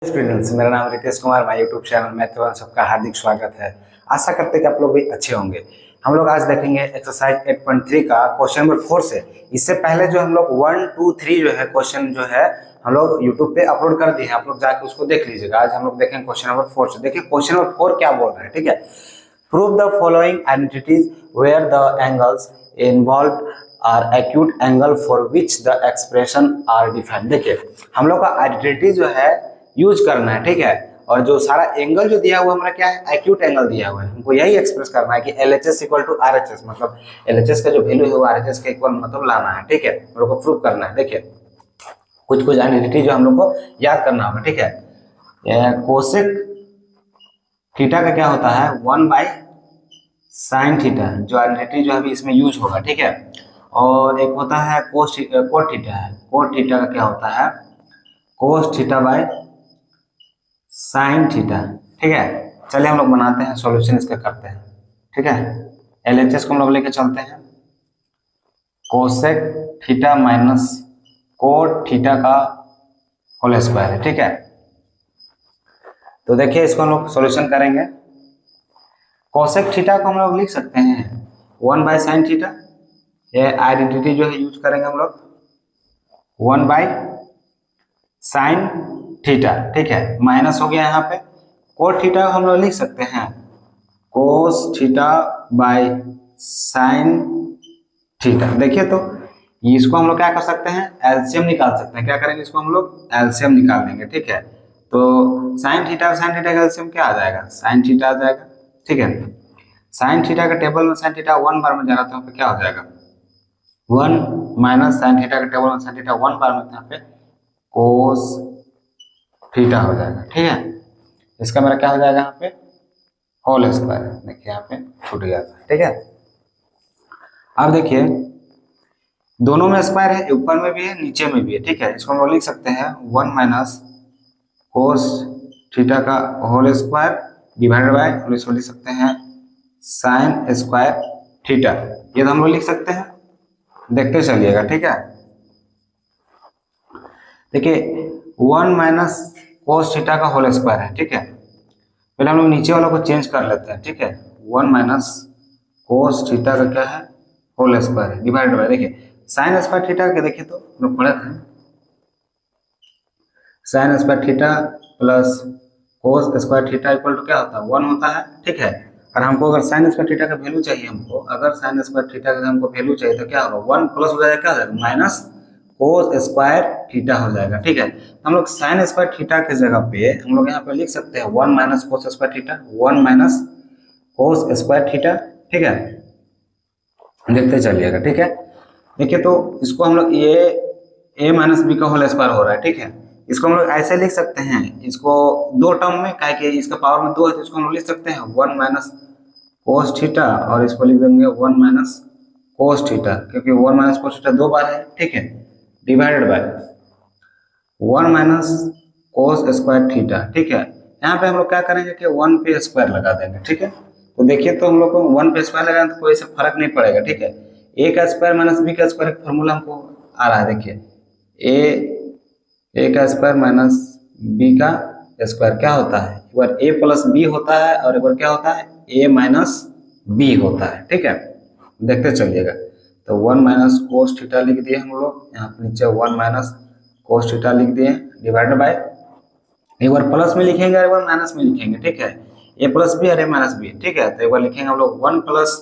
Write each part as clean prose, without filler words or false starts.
Students, मेरा नाम Ritesh Kumar, my YouTube channel में तो सबका हार्दिक स्वागत है। आशा करते हैं कि आप लोग भी अच्छे होंगे। हम लोग आज देखेंगे एक्सरसाइज 8.3 का क्वेश्चन नंबर 4 से। इससे पहले जो हम लोग 1, 2, 3 जो है क्वेश्चन जो है हम लोग यूट्यूब पे अपलोड कर दिए हैं, आप लोग जाके उसको देख लीजिएगा। आज हम लोग देखेंगे क्वेश्चन नंबर 4 से। देखिए क्वेश्चन नंबर 4 क्या बोल रहा है, ठीक है। Prove the following identities where the angles involved are acute angle for which the expression are defined. देखिए हम लोग का आइडेंटिटी जो है यूज करना है, ठीक है। और जो सारा एंगल जो दिया हुआ हमारा क्या है, एक्यूट एंगल दिया हुआ है। हमको यही एक्सप्रेस करना है कि LHS इक्वल टू RHS, मतलब LHS का जो वैल्यू है वो RHS के इक्वल मतलब लाना है, ठीक है। हम लोग को प्रूव करना है। देखिए कुछ कुछ आइडेंटिटी जो हम लोग को याद करना होगा, ठीक है। कोसेक थीटा का क्या होता है, 1 बाई साइन थीटा, जो आइडेंटिटी जो अभी इसमें यूज होगा, ठीक है। और एक होता है कोट थीटा है। कोट थीटा का क्या होता है, cos theta by sine theta, ठीक है। चलिए हम लोग बनाते हैं, सॉल्यूशन इसका करते हैं, ठीक है। LHS को हम लोग लेके चलते हैं, cosec theta minus cot theta का होल स्क्वायर है, ठीक है। तो देखिए इसको हम लोग सॉल्यूशन करेंगे। कोसेक थीटा को हम लोग लिख सकते हैं 1 बाय साइन थीटा, ये आइडेंटिटी जो है यूज करेंगे हम लोग 1 बाय साइन थीटा, ठीक है। माइनस हो गया यहाँ पे। कोट थीटा हम लोग लिख सकते हैं cos theta by sine theta. देखिए तो इसको हम लोग क्या कर सकते हैं, एलसीएम निकाल सकते हैं। क्या करेंगे, इसको हम लोग एलसीएम निकाल लेंगे, ठीक है। तो साइन थीटा का एलसीएम क्या आ जाएगा, साइन थीटा आ जाएगा, ठीक है। साइन थीटा का टेबल में साइन थीटा 1 बार में जा रहा था, यहाँ पे क्या हो जाएगा 1 माइनस साइन थीटा का टेबल में साइन थीटा 1 बार में, यहाँ पे कोस थीटा हो जाएगा, ठीक है। इसका मेरा क्या हो जाएगा यहाँ पे होल स्क्वायर, देखिए यहाँ पे छूट गया था, ठीक है। अब देखिए दोनों में स्क्वायर है, ऊपर में भी है नीचे में भी है, ठीक है। इसको हम लोग लिख सकते हैं 1 माइनस कोस थीटा का होल स्क्वायर डिवाइडेड बाय, हम इसको लिख सकते हैं साइन स्क्वायर थीटा। ये तो हम लोग लिख सकते हैं, देखते चलिएगा, ठीक है। देखिए 1 माइनस कोस थीटा का होल स्क्वायर है, ठीक है। पहले हम लोग नीचे वालों को चेंज कर लेते हैं, ठीक है। 1 माइनस कोस थीटा का क्या है, होल स्क्वायर है डिवाइडेड बाय, देखिए साइन स्क्वायर थीटा के देखिए तो हम लोग पढ़े थे, sine square theta plus cos square theta equal to क्या होता है 1 होता है, ठीक है। और हमको अगर साइन स्क्वायर थीटा का वैल्यू चाहिए, हमको अगर साइन स्क्वायर थीटा का हमको वैल्यू चाहिए तो क्या होगा 1 प्लस हो जाएगा, क्या हो जाएगा माइनस कोस स्क्वायर थीटा हो जाएगा, ठीक है। हम लोग साइन स्क्वायर थीटा के जगह पे हम लोग यहाँ पे लिख सकते हैं 1 minus cos square theta, 1 minus cos square theta, ठीक है। देखते चलिएगा, ठीक है। देखिए तो इसको हम लोग ये a माइनस बी का होल स्क्वायर हो रहा है, ठीक है। इसको हम लोग ऐसे लिख सकते हैं, इसको दो टर्म में, क्या कि इसका पावर में 2 है तो इसको हम लोग लिख सकते हैं 1 माइनस कोस थीटा, और इसको लिख देंगे 1 माइनस कोस थीटा, क्योंकि 1 माइनस कोस थीटा 2 बार है, ठीक है, divided by 1 minus cos square theta, ठीक है। यहाँ पे हम लोग क्या करेंगे कि 1 पे स्क्वायर लगा देंगे, ठीक है। तो देखिए तो हम लोग को 1 पे स्क्वायर लगाएंगे तो कोई से फर्क नहीं पड़ेगा, ठीक है। a का स्क्वायर माइनस b का स्क्वायर एक फॉर्मूला हमको आ रहा है, देखिए a का स्क्वायर माइनस b का स्क्वायर क्या होता है, एक बार a प्लस b होता है और एक बार क्या होता है a माइनस b होता है, ठीक है। देखते चलिएगा, तो 1 माइनस कोस थीटा लिख दिए हम लोग, यहाँ पे नीचे 1 माइनस कोस थीटा लिख दिए डिवाइडेड बाय, एक बार प्लस में लिखेंगे एक बार माइनस में लिखेंगे, ठीक है। a प्लस बी और a माइनस बी, ठीक है। तो एक बार लिखेंगे हम लोग 1 प्लस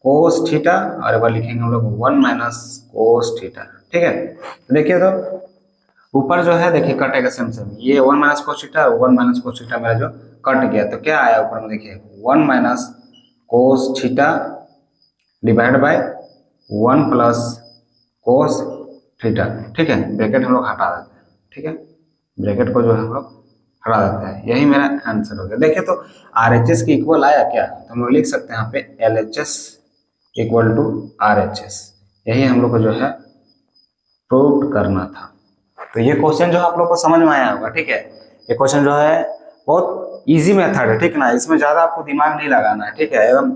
कोस थीटा और एक बार लिखेंगे हम लोग 1 माइनस कोस थीटा, ठीक है। तो देखिए तो ऊपर जो है देखिए कटेगा सेम सेम, ये 1 माइनस कोस थीटा और 1 माइनस कोस थीटा मेरा जो कट गया, तो क्या आया ऊपर में देखिए 1 minus cos theta divide by 1 plus cos theta, ठीक है। ब्रैकेट हम लोग हटा देते हैं, ठीक है, ब्रैकेट को जो है हम लोग हटा देते हैं। यही मेरा आंसर हो गया। देखिए तो RHS के इक्वल आया क्या, तो हम लोग लिख सकते हैं यहाँ पे LHS इक्वल टू RHS, यही हम लोग को जो है प्रूव करना था। तो ये क्वेश्चन जो आप लोग को समझ में आया होगा, ठीक है। ये क्वेश्चन जो है बहुत इजी मेथड है, ठीक है ना, इसमें ज्यादा आपको दिमाग नहीं लगाना है, ठीक है। एवं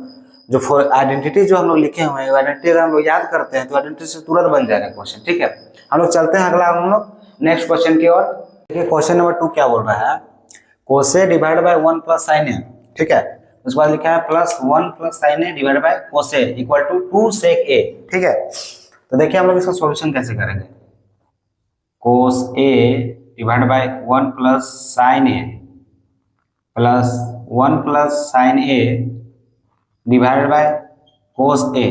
जो आइडेंटिटी जो हम लोग लिखे हुए हैं आइडेंटिटी अगर हम लोग याद करते हैं तो आइडेंटिटी से तुरंत बन जाएगा क्वेश्चन, ठीक है। हम लोग चलते हैं अगला हम लोग नेक्स्ट क्वेश्चन की ओर। देखिए क्वेश्चन नंबर 2 क्या बोल रहा है, कोसे डिवाइड बाय 1 प्लस साइन ए, ठीक है। उसके बाद लिखा है plus 1 plus sine A divide bye कोसे इक्वल टू 2 सेक ए, ठीक है। तो देखिए हम लोग इसका सॉल्यूशन कैसे करेंगे, cos A divide by 1 plus sine A plus 1 plus sine A divide by cos A,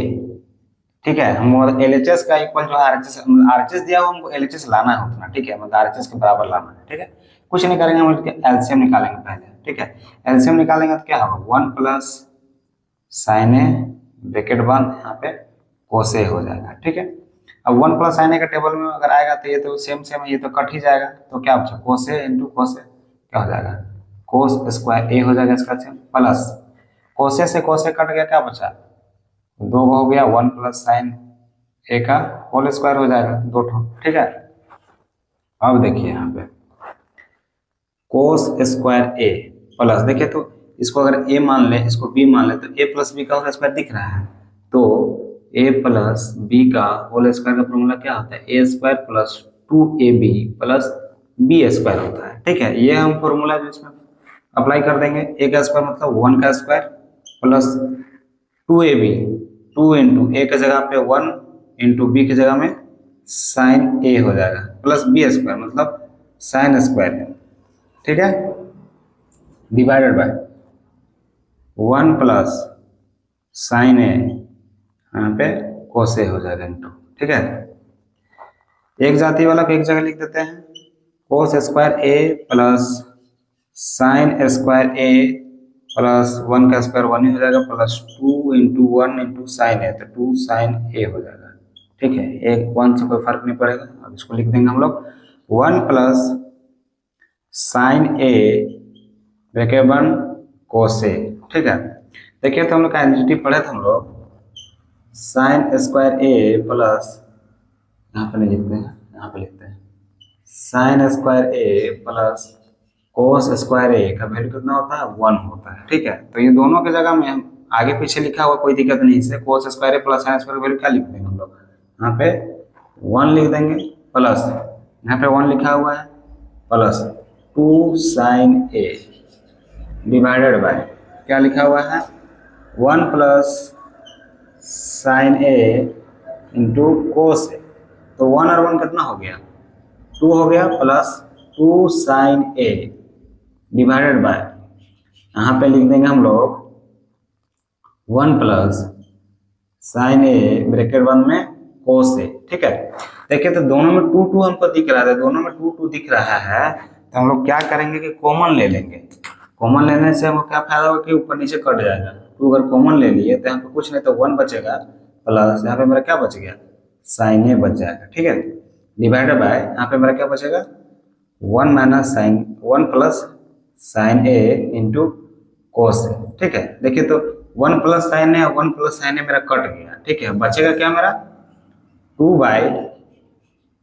ठीक है। हम एलएचएस का इक्वल जो है आरएचएस दिया हुआ हमको एलएचएस लाना है उतना, ठीक है, मतलब आरएचएस के बराबर लाना है, ठीक है। कुछ नहीं करेंगे, हम एलसीएम निकालेंगे पहले, ठीक है। एलसीएम निकालेंगे तो क्या होगा, 1 प्लस साइन ए ब्रैकेट बंद, यहाँ पे कोस ए हो जाएगा, ठीक है। अब 1 प्लस साइन ए का टेबल में अगर आएगा तो ये तो सेम सेम है, ये तो कट ही जाएगा, तो क्या बचा, कोस ए इंटू कोस ए क्या हो जाएगा, कोस स्क्वायर ए हो जाएगा इसका, प्लस कोस ए से कोस ए कट गया, क्या बचा, 2 हो गया, 1 प्लस साइन ए का होल स्क्वायर हो जाएगा, 2 ठो, ठीक है। अब देखिए यहाँ पे कोस स्क्वायर ए प्लस, देखिए तो इसको अगर ए मान ले, इसको बी मान ले, तो ए प्लस बी का होल स्क्वायर दिख रहा है, तो ए प्लस बी का होल स्क्वायर का फॉर्मूला क्या होता है, A square plus 2ab plus B square होता है, ठीक है। ये हम फॉर्मूला जो इसमें अप्लाई कर देंगे, ए का स्क्वायर मतलब 1 का स्क्वायर प्लस 2ab, 2 इंटू ए की जगह पे 1 इंटू बी की जगह में साइन ए हो जाएगा, प्लस बी स्क्वायर मतलब साइन स्क्वायर, ठीक है, डिवाइडेड बाय 1 प्लस साइन ए, यहाँ पे कोस ए हो जाएगा इंटू, ठीक है। एक जाति वाला को एक जगह लिख देते हैं, कोस square A plus sign square A plus 1 का स्क्वायर 1 ही हो जाएगा, प्लस 2 इंटू 1 इंटू साइन ए, तो 2 साइन ए हो जाएगा, ठीक है। एक 1 से कोई फर्क नहीं पड़ेगा, अब इसको लिख देंगे हम लोग 1 प्लस साइन ए ब्रैकेट बंद कोस ए, ठीक है। देखिए तो हम लोग का आइडेंटिटी पढ़े थे हम लोग, साइन स्क्वायर ए प्लस, यहाँ पे नहीं लिखते हैं, यहाँ पे लिखते हैं sine square A plus cos square ए का वैल्यू कितना होता है, 1 होता है, ठीक है। तो ये दोनों की जगह में हम आगे पीछे लिखा हुआ कोई दिक्कत नहीं, इससे कोस square A plus sine square value क्या लिख देंगे हम लोग, यहाँ पे 1 लिख देंगे, प्लस यहाँ पे 1 लिखा हुआ है, plus 2 sine A divided by क्या लिखा हुआ है, 1 plus sine A into cos A, तो 1 और 1 कितना हो गया, 2 हो गया, plus 2 sine A divided by, यहाँ पे लिख देंगे हम लोग 1 प्लस साइन ए ब्रैकेट बंद में कोस ए, ठीक है। देखिए तो दोनों में 2 2 हमको दिख रहा है, दोनों में 2 2 दिख रहा है, तो हम लोग क्या करेंगे कि कॉमन ले लेंगे। कॉमन लेने से हमको क्या फायदा होगा कि ऊपर नीचे कट जाएगा, तो अगर कॉमन ले लिए तो यहाँ पे कुछ नहीं तो 1 बचेगा, प्लस यहाँ पे मेरा क्या बच गया, साइन ए बच जाएगा, ठीक है, डिवाइडेड बाय यहाँ पे मेरा क्या बचेगा, 1 minus sign 1 plus sine A into cos A, ठीक है। देखिए तो 1 प्लस साइन ए 1 प्लस साइन ए मेरा कट गया, ठीक है, बचेगा क्या मेरा 2 बाई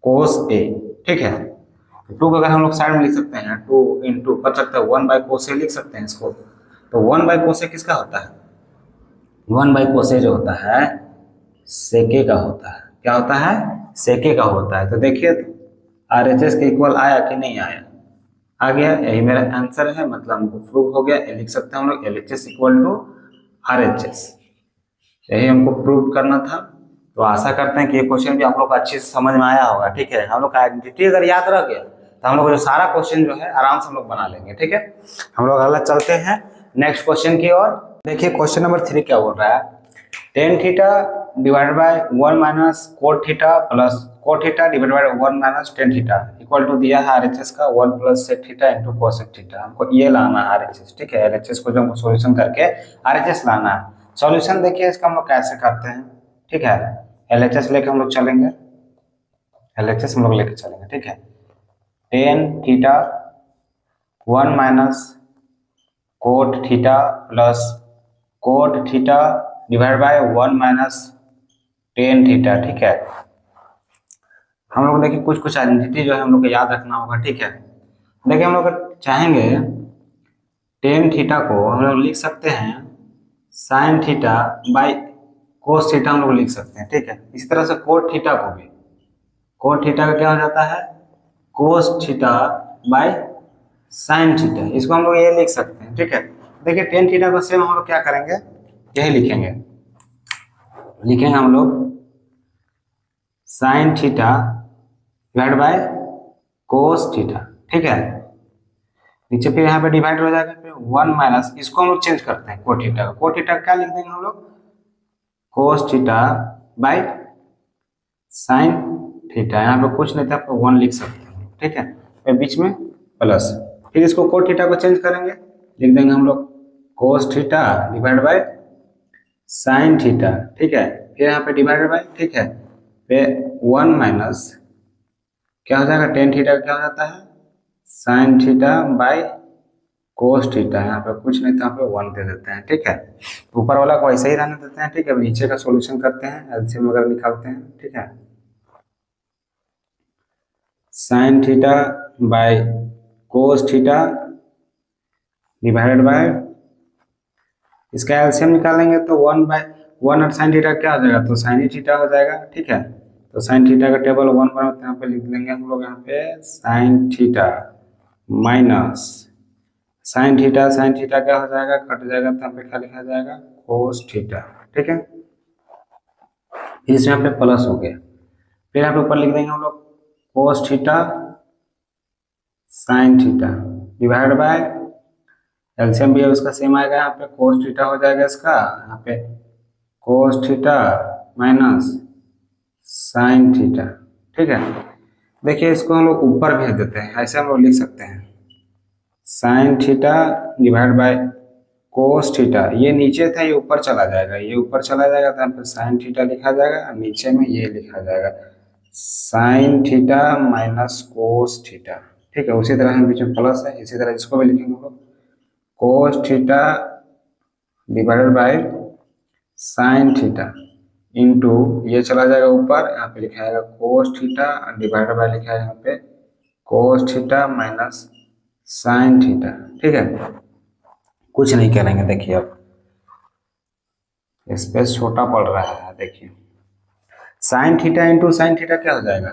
कोस ए, ठीक है। 2 को अगर हम लोग साइड में लिख सकते हैं, 2 इंटू कर सकते हैं 1 बाई कोस ए लिख सकते हैं इसको, तो 1 बाई कोस ए किसका होता है, 1 बाई कोस ए जो होता है सेके का होता है, क्या होता है, सेके का होता है। तो देखिए आरएचएस के इक्वल आया कि नहीं आया, आ गया, यही मेरा आंसर है, मतलब हमको प्रूव हो गया, लिख सकते हैं हम लोग एलएचएस इक्वल टू आरएचएस, यही हमको प्रूव करना था। तो आशा करते हैं कि ये क्वेश्चन भी आप लोग को अच्छे से समझ में आया होगा, ठीक है। हम लोग का आइडेंटिटी अगर याद रह गया तो हम लोग जो सारा क्वेश्चन जो है आराम से हम लोग बना लेंगे, ठीक है। हम लोग अगला चलते हैं नेक्स्ट क्वेश्चन की ओर। देखिए क्वेश्चन नंबर 3 क्या बोल रहा है, tan theta divided by 1 minus cot theta plus cot theta divided by 1 minus tan theta equal to दिया है आरएचएस का 1 plus sec theta into cosec theta. हमको ये लाना है आरएचएस, ठीक है। आरएचएस को जो हमको सॉल्यूशन करके आरएचएस लाना है। सॉल्यूशन देखिए इसका हम लोग कैसे करते हैं, ठीक है। एलएचएस लेके हम लोग चलेंगे, एलएचएस हम लोग लेके चलेंगे, ठीक है। Tan theta 1 minus cot theta plus cot theta divide by 1 minus tan theta, ठीक है। हम लोग देखिए कुछ कुछ आइडेंटिटी जो है हम लोग को याद रखना होगा, ठीक है। देखिए हम लोग चाहेंगे टेन थीटा को हम लोग लिख सकते हैं sine theta by cos theta हम लोग लिख सकते हैं, ठीक है। इसी तरह से कोट थीटा को भी, कोट थीटा का क्या हो जाता है cos theta by sine theta, इसको हम लोग ये लिख सकते हैं। ठीक है, देखिए टेन थीटा को सेम हम लोग क्या करेंगे, यही लिखेंगे हम लोग sine theta divide by cos theta. ठीक है, नीचे फिर यहाँ पे डिवाइड हो जाएगा, फिर 1 माइनस, इसको हम लोग चेंज करते हैं कोठीटा का, कोठीटा क्या लिख देंगे हम लोग, cos theta by sine theta. यहाँ पे कुछ नहीं था, आप 1 लिख सकते हैं। ठीक है, फिर बीच में प्लस, फिर इसको कोस थीटा को चेंज करेंगे, लिख देंगे हम लोग कोस theta divide by sine theta. ठीक है, फिर यहाँ पे डिवाइड बाय, ठीक है, फिर 1 माइनस क्या हो जाएगा, टेन थीटा क्या हो जाता है, sine theta by cos theta. यहाँ पे कुछ नहीं था, यहाँ पे 1 दे देते हैं। ठीक है, ऊपर वाला को ऐसे ही रहने देते हैं। ठीक है, नीचे का सॉल्यूशन करते हैं, एलसीएम वगैरह निकालते हैं। ठीक है, sine theta by cos theta divided bye, इसका एलसीएम निकालेंगे तो 1 और साइन थीटा क्या हो जाएगा, तो साइन थीटा हो जाएगा। ठीक है, तो साइन थीटा का टेबल 1 बनाते हैं, यहाँ पे लिख लेंगे हम लोग, यहाँ पे sign theta minus sine theta क्या हो जाएगा, कट जाएगा, तो यहाँ पे क्या लिखा जाएगा, कोस थीटा। ठीक है, फिर इसमें यहाँ पे प्लस हो गया, फिर यहाँ पे ऊपर लिख देंगे हम लोग cos theta sine theta divide bye, LCM भी है उसका सेम आएगा, यहाँ पे कोस थीटा हो जाएगा इसका, यहाँ पे cos theta minus sign theta. ठीक है, देखिए इसको हम लोग ऊपर भेज देते हैं, ऐसे हम लोग लिख सकते हैं sine theta divide by cos theta, ये नीचे था ये ऊपर चला जाएगा, ये ऊपर चला जाएगा, तो यहाँ पे साइन थीटा लिखा जाएगा, और नीचे में ये लिखा जाएगा sign theta minus cos theta. ठीक है, उसी तरह हम बीच में प्लस है, इसी तरह इसको भी लिखेंगे हम लोग cos theta divided by sine theta into, ये चला जाएगा ऊपर, यहाँ पे लिखा जाएगा कोस थीटा डिवाइडेड बाय लिखा है यहाँ पे cos theta minus sign theta. ठीक है, कुछ नहीं करेंगे, देखिए अब स्पेस छोटा पड़ रहा है, देखिए sign theta into sine theta क्या हो जाएगा,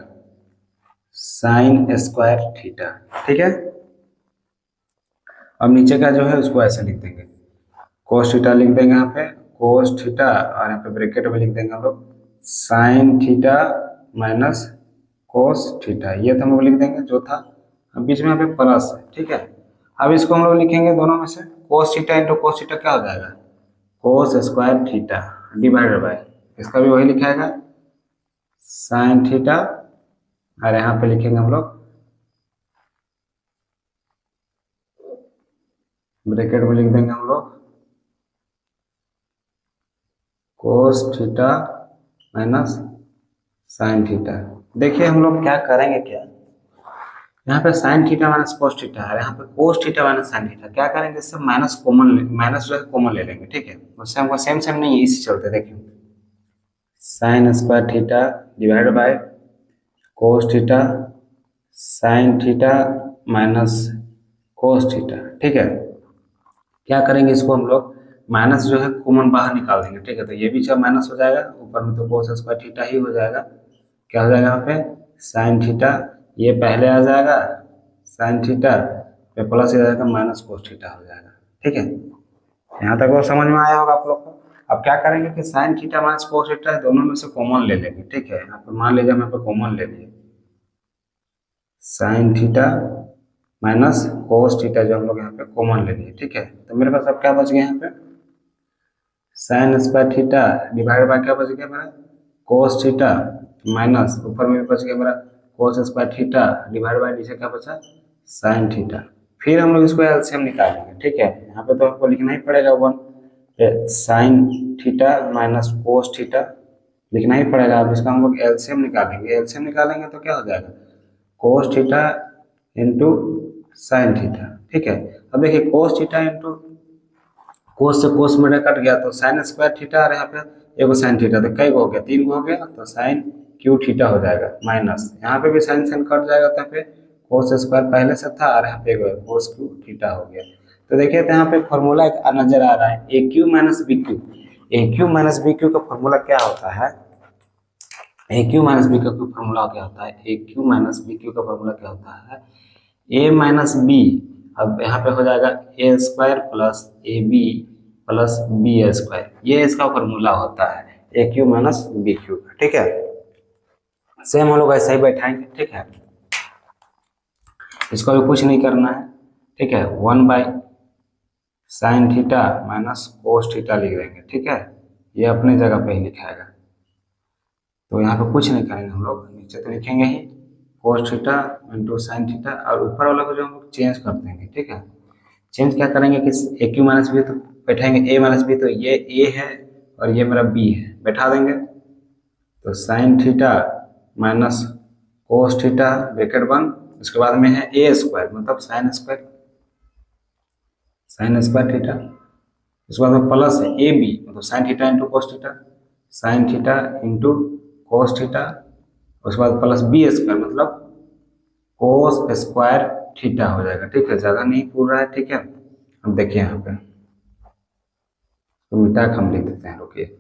साइन स्क्वायर थीटा। ठीक है, अब नीचे का जो है उसको ऐसे लिख देंगे, कोस थीटा लिख देंगे यहाँ पे कोस थीटा, और यहाँ पे ब्रैकेट में लिख देंगे हम लोग sign theta minus cos theta, ये तो हम लोग लिख देंगे जो था, अब बीच में यहाँ पे प्लस है। ठीक है, अब इसको हम लोग लिखेंगे दोनों में से, कोस थीटा इंटू कोस थीटा क्या हो जाएगा, कोस स्क्वायर थीटा डिवाइडेड बाय, इसका भी वही लिखाएगा साइन थीटा, और यहाँ पे लिखेंगे हम लोग ब्रैकेट में लिख देंगे हम लोग cos theta minus sine theta. देखिए हम लोग क्या करेंगे, क्या यहाँ पे sign theta minus cos theta है, यहाँ पे cos theta minus sine theta, क्या करेंगे इससे माइनस जो है कॉमन ले लेंगे। ठीक है, उससे हमको सेम नहीं है, इसी चलते देखिए sine square theta divide by cos theta sine theta minus cos theta. ठीक है, क्या करेंगे इसको हम लोग माइनस जो है कॉमन बाहर निकाल देंगे। ठीक है, तो ये भी जब माइनस हो जाएगा, ऊपर में तो कोस स्क्वायर थीटा ही हो जाएगा, क्या हो जाएगा यहाँ पे साइन थीटा, ये पहले आ जाएगा साइन थीटा पे प्लस हो जाएगा माइनस कोस थीटा हो जाएगा। ठीक है, यहाँ तक वो समझ में आया होगा आप लोग को। अब क्या करेंगे कि sign theta minus cos theta दोनों में से कॉमन ले लेंगे। ठीक है, यहाँ पे मान लीजिए हम यहाँ पे कॉमन ले लिए sign theta minus cos theta, जो हम लोग यहाँ पे कॉमन ले लिए। ठीक है, तो मेरे पास अब क्या बच गया यहाँ पे sign square theta divide bye क्या बच गया मेरा कोस थीटा माइनस ऊपर में भी बच गया मेरा कोस स्क्वायर थीटा डिवाइड बाय नीचे क्या बचा साइन थीटा। फिर हम लोग इसको एलसीएम निकालेंगे। ठीक है, यहाँ पे तो आपको लिखना ही पड़ेगा 1 sign theta minus cos theta लिखना ही पड़ेगा। अब इसका हम लोग एलसीएम निकालेंगे, एलसीएम निकालेंगे तो क्या हो जाएगा cos theta into sine theta. ठीक है, अब देखिए कोस थीटा इंटू कोस से कोस मेरा कट गया, तो साइन स्क्वायर थीटा, और यहाँ पे एगो साइन थीटा, तो कई गो हो गया 3 गो हो गया, तो साइन क्यू थीटा हो जाएगा माइनस, यहाँ पे भी साइन कट जाएगा, तो यहाँ पे कोस स्क्वायर पहले से था, और यहाँ पे कोस क्यू थीटा हो गया। तो देखिए तो यहाँ पे फॉर्मूला एक नजर आ रहा है A Q minus B Q. A Q minus B cube का फॉर्मूला क्या होता है, A Q minus B cube का फॉर्मूला क्या होता है, A Q minus B cube का फॉर्मूला क्या होता है, ए माइनस बी, अब यहाँ पे हो जाएगा A square plus A B plus B square, ये इसका फॉर्मूला होता है A Q minus B Q, ठीक है। सेम हम लोग ऐसा ही बैठाएंगे, ठीक है, इसको भी कुछ नहीं करना है, ठीक है। 1/sin theta minus cos theta लिख देंगे, ठीक है, ये अपने जगह पे ही लिखाएगा, तो यहाँ पे कुछ नहीं करेंगे हम लोग, नीचे तो लिखेंगे ही cos theta into sine theta, और ऊपर वाला को जो हम लोग चेंज कर देंगे, ठीक है। चेंज क्या करेंगे कि ए क्यू माइनस बी तो बैठाएंगे, ए माइनस बी तो ये ए है और ये मेरा बी है, बैठा देंगे, तो sign theta minus cos theta bracket बंद, उसके बाद में है ए स्क्वायर मतलब साइन स्क्वायर थीटा, उसके बाद में प्लस है ए बी मतलब sine theta into cos theta, sign theta into cos theta, उसके बाद प्लस बी स्क्वायर मतलब कोस स्क्वायर थीटा हो जाएगा, ठीक है। जगह नहीं पूरा है, ठीक है। अब देखिए यहाँ पे तो मिटा के हम लिख देते हैं, रुकिए,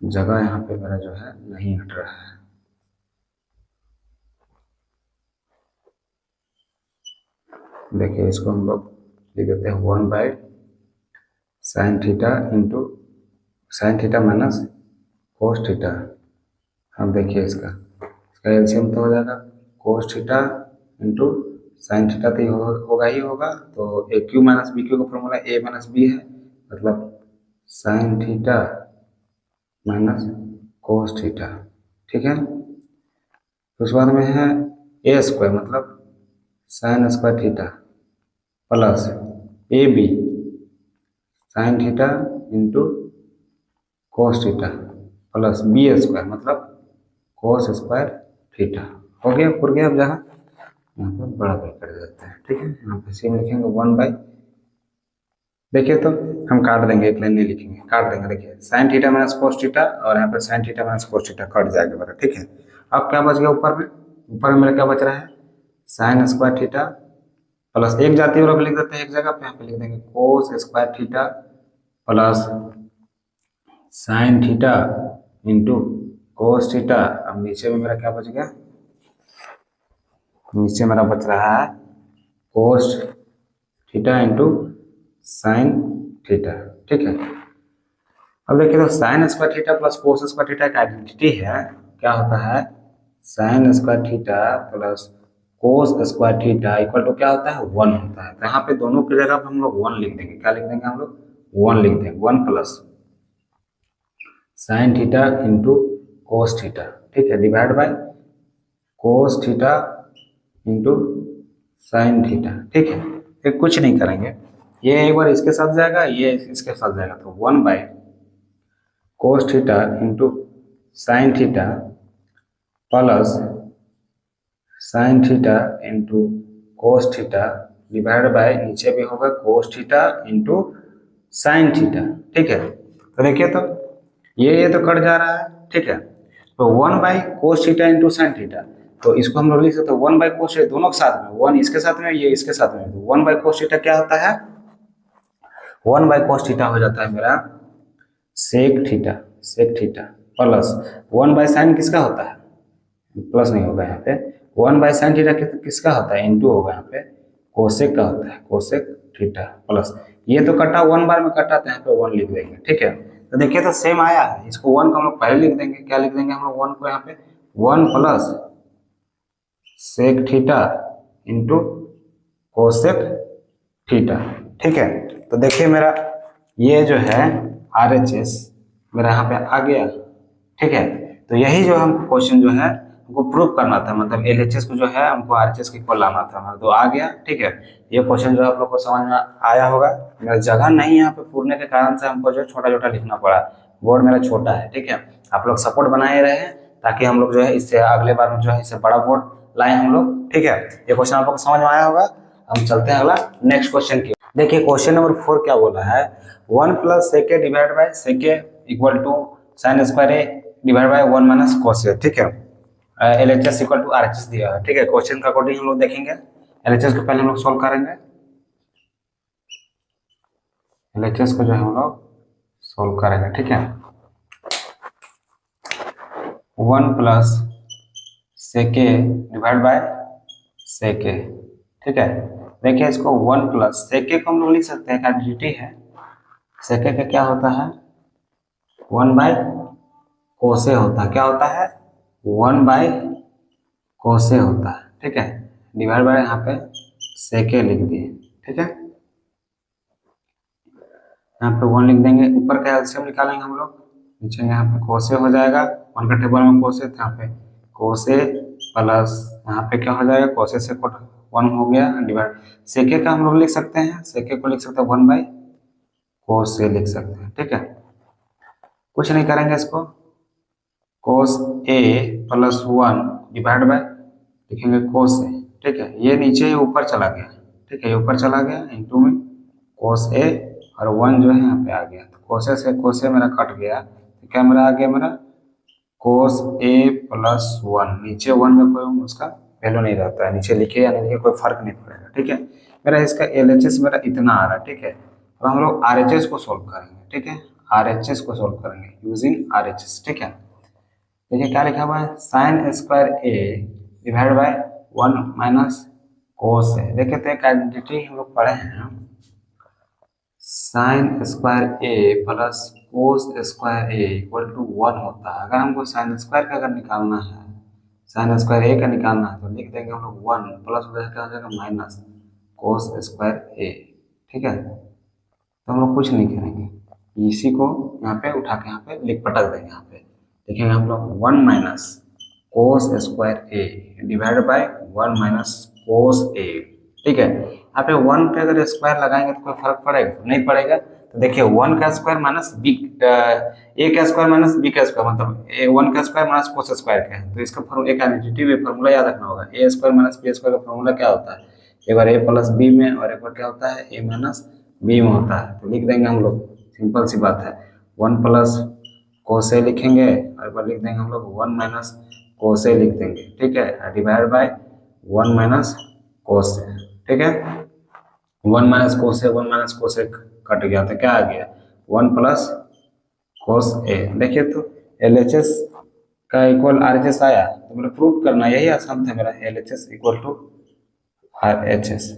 जगह यहाँ पे मेरा जो है नहीं हट रहा है, देखिए इसको हम लोग लिख देते हैं 1/sin theta into sine theta minus cos theta. अब देखिए इसका एलसीएम तो हो जाएगा cos theta into sine theta तो होगा ही होगा, तो A Q minus B cube का फॉर्मूला ए माइनस बी है, मतलब sine theta minus cos theta, ठीक है। उसके बाद में है ए स्क्वायर मतलब sine square theta plus A B sine theta into cos theta plus B square मतलब कोस स्क्वायर थीटा, हो गया पुर गया। अब जहाँ यहाँ पर बड़ा बाई कर देते हैं, ठीक है, यहाँ पे सेम लिखेंगे 1/, देखिए तो हम काट देंगे, एक लाइन नहीं लिखेंगे, काट देंगे, देखिए sign theta minus cos theta और यहाँ पर sign theta minus cos theta cut जाएगा मेरा, ठीक है। अब क्या बच गया ऊपर में मेरा क्या बच रहा है साइन स्क्वायर थीटा प्लस एक जाती और लिख देते हैं एक जगह पे, यहाँ पे लिख देंगे कोस square theta plus sine theta into cos theta. अब नीचे में मेरा क्या बच गया, नीचे मेरा बच रहा है cos theta into sine theta, ठीक है। अब देखिए तो sine square theta plus cos square theta का आइडेंटिटी है, क्या होता है sine square theta plus cos square theta equal to क्या होता है 1 होता है, तो यहाँ पे दोनों की जगह पे हम लोग 1 लिख देंगे, क्या लिख देंगे हम लोग 1 लिख देंगे, 1 plus sine theta into cos theta, ठीक है, divide by cos theta into sine theta, ठीक है। फिर कुछ नहीं करेंगे, ये एक बार इसके साथ जाएगा, ये इसके साथ जाएगा, तो 1/कोस theta into sine theta plus sine theta into cos theta divide by नीचे भी होगा cos theta into sine theta, ठीक है। तो देखिए तो ये तो कट जा रहा है, ठीक है, तो 1/कोस थीटा इंटू साइन थीटा, तो इसको हम लोग लिख सकते हैं 1/कोस थीटा, दोनों के साथ में 1 इसके साथ में ये इसके साथ में, तो 1/कोस थीटा क्या होता है 1/कोस थीटा हो जाता है मेरा सेक थीटा प्लस 1/साइन किसका होता है, प्लस नहीं होगा यहाँ पे, 1/साइन थीटा किसका होता है इंटू होगा यहाँ पे कोसेक का होता है, कोसेक थीटा प्लस ये तो कटा 1 बार में कटा, तो यहाँ पे 1 लिख देंगे, ठीक है। तो देखिए तो सेम आया है, इसको 1 को हम लोग पहले लिख देंगे, क्या लिख देंगे हम लोग 1 को यहाँ पे 1 plus sec theta into cosec theta, ठीक है। तो देखिए मेरा ये जो है RHS मेरा यहाँ पे आ गया, ठीक है। तो यही जो हम क्वेश्चन जो है हमको प्रूव करना था, मतलब LHS को जो है हमको RHS के इक्वल लाना था, तो आ गया, ठीक है। ये क्वेश्चन जो आप लोग को समझ में आया होगा, मेरा जगह नहीं यहाँ पे पूरने के कारण से हमको जो छोटा छोटा लिखना पड़ा, बोर्ड मेरा छोटा है, ठीक है। आप लोग सपोर्ट बनाए रहे ताकि हम लोग जो है इससे अगले बार में जो है इससे बड़ा बोर्ड लाए हम लोग, ठीक है। ये क्वेश्चन आप लोग को समझ में आया होगा। हम चलते हैं अगला नेक्स्ट क्वेश्चन की। देखिए क्वेश्चन नंबर 4 क्या बोला है 1 plus sec A divide by sec A equal to sine square A divide by 1 minus cos A, ठीक है। LHS इक्वल टू RHS दिया है, ठीक है। क्वेश्चन का अकॉर्डिंग हम लोग देखेंगे, LHS को पहले हम लोग सॉल्व करेंगे, LHS को जो है हम लोग सॉल्व करेंगे, ठीक है। 1 plus sec A divide by sec A, ठीक है। देखिए इसको 1 प्लस सेके को हम लोग लिख सकते हैं, आइडेंटिटी है। सेके का क्या होता है, 1 बाय कोसे होता है। क्या होता है, 1 बाय कोसे होता है। ठीक है, डिवाइड बाय यहाँ पे सेके लिख दिए। ठीक है, यहाँ पे 1 लिख देंगे। ऊपर का एलसीएम निकालेंगे हम लोग, नीचे यहाँ पे कोसे हो जाएगा। 1 का टेबल में कोसे था, यहाँ पे कोसे प्लस यहाँ पे क्या हो जाएगा, कोसे से 1 हो गया डिवाइड। सेके का हम लोग लिख सकते हैं, सेके को लिख सकते हैं 1 बाय कोसे लिख सकते हैं। ठीक है, कुछ नहीं करेंगे इसको, कोस ए प्लस 1 डिवाइड बाय लिखेंगे कोस ए। ठीक है, ये नीचे ऊपर चला गया। ठीक है, ये ऊपर चला गया इंटू में कोस ए और 1 जो है यहाँ पे आ गया। तो कोसे से कोसे मेरा कट गया, तो क्या मेरा आ गया, मेरा कोस ए प्लस 1। नीचे 1 में कोई उसका वैल्यू नहीं रहता है, नीचे लिखे या नहीं लिखे कोई फर्क नहीं पड़ेगा। ठीक है, मेरा इसका एलएचएस मेरा इतना आ रहा है। ठीक है, तो हम लोग आरएचएस को सोल्व करेंगे। ठीक है, आरएचएस को सोल्व करेंगे यूजिंग आरएचएस। ठीक है, देखिए क्या लिखा हुआ है, sine square A divide by 1 minus cos A. देखिए तो एक आइडेंटिटी हम लोग पढ़े हैं, sine square A plus cos square A equal to 1 होता है। अगर हमको साइन स्क्वायर का अगर निकालना है, साइन स्क्वायर ए का निकालना है, तो लिख देंगे हम लोग 1 प्लस क्या हो जाएगा माइनस कोस स्क्वायर ए। ठीक है, तो हम लोग कुछ नहीं करेंगे, इसी को यहाँ पे उठा के यहाँ पे लिख पटक देंगे। यहाँ पे देखेंगे हम लोग 1 minus cos square A divide by 1 minus cos A. ठीक है, यहाँ पे 1 पे अगर स्क्वायर लगाएंगे तो कोई फर्क पड़ेगा, नहीं पड़ेगा। तो देखिए 1 का स्क्वायर माइनस बी, ए का स्क्वायर माइनस बी का स्क्वायर, मतलब 1 का स्क्वायर माइनस कोस स्क्वायर का है। तो इसका फॉर्मूला, एक आइडेंटिटी में फॉर्मूला याद रखना होगा, ए स्क्वायर माइनस बी स्क्वायर का फॉर्मूला क्या होता है, एक बार ए प्लस बी में और एक बार क्या होता है ए माइनस बी में होता है। तो लिख देंगे हम लोग, सिंपल सी बात है, 1 प्लस कोसे लिखेंगे और एक बार लिख देंगे हम लोग 1 माइनस कोसे लिख देंगे। ठीक है, डिवाइड बाय 1 माइनस कोसे। ठीक है, 1 माइनस कोसे, 1 माइनस कोसे कट गया तो क्या आ गया, 1 प्लस कोस ए। देखिए तो एलएचएस का इक्वल आरएचएस आया, तो मेरा प्रूव करना यही आसान था मेरा, एलएचएस इक्वल टू आरएचएस।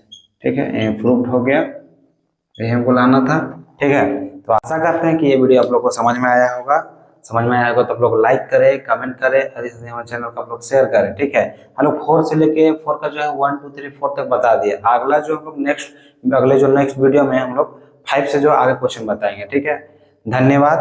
ठीक है, ये प्रूव हो गया, यही हमको लाना था। ठीक है, तो आशा करते हैं कि ये वीडियो आप लोग को समझ में आया होगा। समझ में आया होगा तो आप लोग लाइक करें, कमेंट करें और इस हमारे चैनल को आप लोग शेयर करें। ठीक है, हम लोग 4 से लेके 4 का जो है 1 2 3 4 तक बता दिए। अगला जो हम लोग नेक्स्ट वीडियो में हम लोग 5 से जो आगे क्वेश्चन बताएंगे। ठीक है, धन्यवाद।